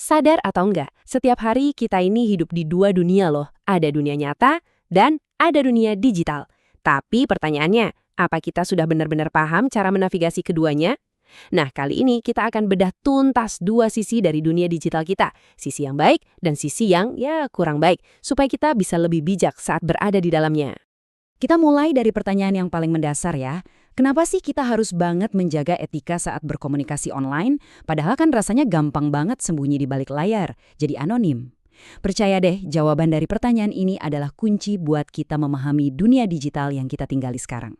Sadar atau enggak, setiap hari kita ini hidup di dua dunia loh. Ada dunia nyata dan ada dunia digital. Tapi pertanyaannya, apa kita sudah benar-benar paham cara menavigasi keduanya? Nah, kali ini kita akan bedah tuntas dua sisi dari dunia digital kita. Sisi yang baik dan sisi yang kurang baik, supaya kita bisa lebih bijak saat berada di dalamnya. Kita mulai dari pertanyaan yang paling mendasar ya. Kenapa sih kita harus banget menjaga etika saat berkomunikasi online, padahal kan rasanya gampang banget sembunyi di balik layar, jadi anonim? Percaya deh, jawaban dari pertanyaan ini adalah kunci buat kita memahami dunia digital yang kita tinggali sekarang.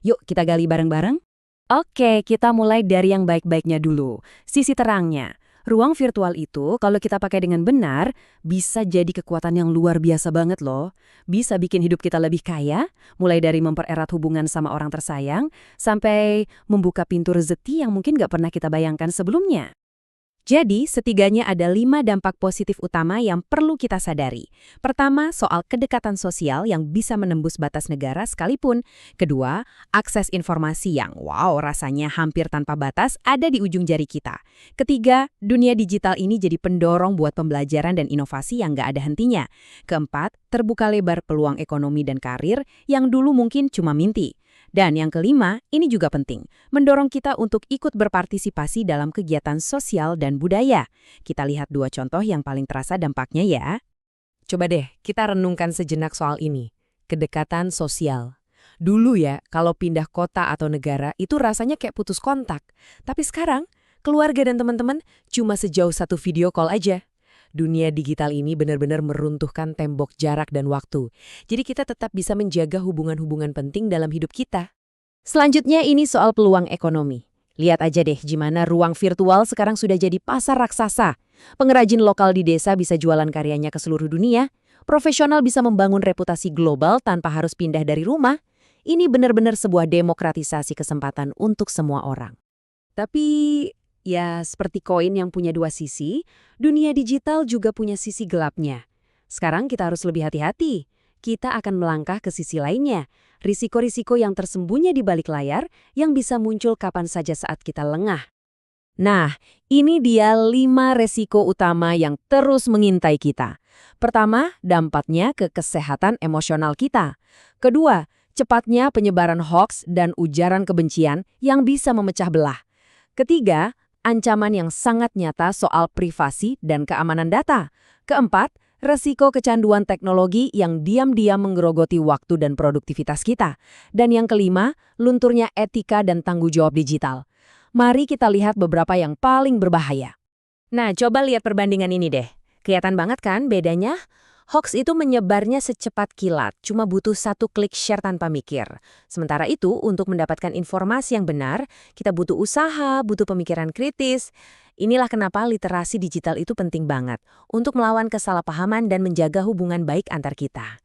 Yuk kita gali bareng-bareng. Oke, kita mulai dari yang baik-baiknya dulu. Sisi terangnya. Ruang virtual itu, kalau kita pakai dengan benar, bisa jadi kekuatan yang luar biasa banget loh. Bisa bikin hidup kita lebih kaya, mulai dari mempererat hubungan sama orang tersayang, sampai membuka pintu rezeki yang mungkin gak pernah kita bayangkan sebelumnya. Jadi, setidaknya ada 5 dampak positif utama yang perlu kita sadari. Pertama, soal kedekatan sosial yang bisa menembus batas negara sekalipun. Kedua, akses informasi yang rasanya hampir tanpa batas ada di ujung jari kita. Ketiga, dunia digital ini jadi pendorong buat pembelajaran dan inovasi yang nggak ada hentinya. Keempat, terbuka lebar peluang ekonomi dan karir yang dulu mungkin cuma mimpi. Dan yang kelima, ini juga penting, mendorong kita untuk ikut berpartisipasi dalam kegiatan sosial dan budaya. Kita lihat dua contoh yang paling terasa dampaknya ya. Coba deh, kita renungkan sejenak soal ini. Kedekatan sosial. Dulu ya, kalau pindah kota atau negara itu rasanya kayak putus kontak. Tapi sekarang, keluarga dan teman-teman cuma sejauh satu video call aja. Dunia digital ini benar-benar meruntuhkan tembok jarak dan waktu. Jadi kita tetap bisa menjaga hubungan-hubungan penting dalam hidup kita. Selanjutnya ini soal peluang ekonomi. Lihat aja deh gimana ruang virtual sekarang sudah jadi pasar raksasa. Pengrajin lokal di desa bisa jualan karyanya ke seluruh dunia. Profesional bisa membangun reputasi global tanpa harus pindah dari rumah. Ini benar-benar sebuah demokratisasi kesempatan untuk semua orang. Tapi ya, seperti koin yang punya dua sisi, dunia digital juga punya sisi gelapnya. Sekarang kita harus lebih hati-hati. Kita akan melangkah ke sisi lainnya, risiko-risiko yang tersembunyi di balik layar yang bisa muncul kapan saja saat kita lengah. Nah, ini dia 5 resiko utama yang terus mengintai kita. Pertama, dampaknya ke kesehatan emosional kita. Kedua, cepatnya penyebaran hoaks dan ujaran kebencian yang bisa memecah belah. Ketiga, ancaman yang sangat nyata soal privasi dan keamanan data. Keempat, resiko kecanduan teknologi yang diam-diam menggerogoti waktu dan produktivitas kita. Dan yang kelima, lunturnya etika dan tanggung jawab digital. Mari kita lihat beberapa yang paling berbahaya. Nah, coba lihat perbandingan ini deh. Kelihatan banget kan bedanya? Hoax itu menyebarnya secepat kilat, cuma butuh satu klik share tanpa mikir. Sementara itu, untuk mendapatkan informasi yang benar, kita butuh usaha, butuh pemikiran kritis. Inilah kenapa literasi digital itu penting banget, untuk melawan kesalahpahaman dan menjaga hubungan baik antar kita.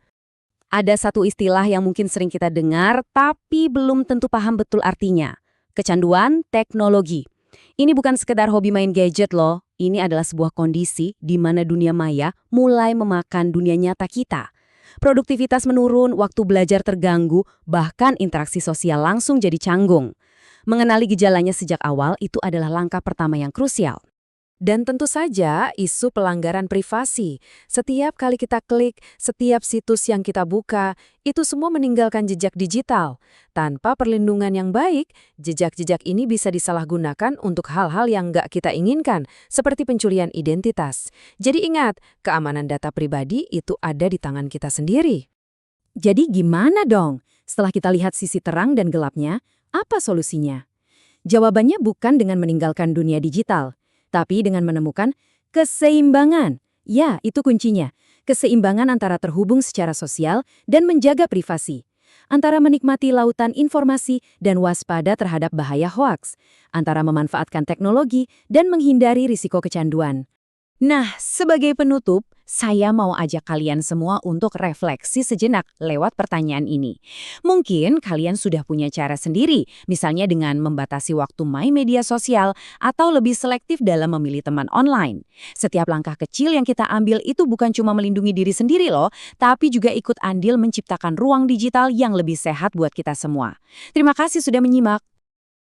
Ada satu istilah yang mungkin sering kita dengar, tapi belum tentu paham betul artinya. Kecanduan teknologi. Ini bukan sekedar hobi main gadget loh. Ini adalah sebuah kondisi di mana dunia maya mulai memakan dunia nyata kita. Produktivitas menurun, waktu belajar terganggu, bahkan interaksi sosial langsung jadi canggung. Mengenali gejalanya sejak awal itu adalah langkah pertama yang krusial. Dan tentu saja isu pelanggaran privasi. Setiap kali kita klik, setiap situs yang kita buka, itu semua meninggalkan jejak digital. Tanpa perlindungan yang baik, jejak-jejak ini bisa disalahgunakan untuk hal-hal yang nggak kita inginkan, seperti pencurian identitas. Jadi ingat, keamanan data pribadi itu ada di tangan kita sendiri. Jadi gimana dong? Setelah kita lihat sisi terang dan gelapnya, apa solusinya? Jawabannya bukan dengan meninggalkan dunia digital, tapi dengan menemukan keseimbangan. Ya, itu kuncinya. Keseimbangan antara terhubung secara sosial dan menjaga privasi. Antara menikmati lautan informasi dan waspada terhadap bahaya hoaks. Antara memanfaatkan teknologi dan menghindari risiko kecanduan. Nah, sebagai penutup, saya mau ajak kalian semua untuk refleksi sejenak lewat pertanyaan ini. Mungkin kalian sudah punya cara sendiri, misalnya dengan membatasi waktu main media sosial atau lebih selektif dalam memilih teman online. Setiap langkah kecil yang kita ambil itu bukan cuma melindungi diri sendiri loh, tapi juga ikut andil menciptakan ruang digital yang lebih sehat buat kita semua. Terima kasih sudah menyimak.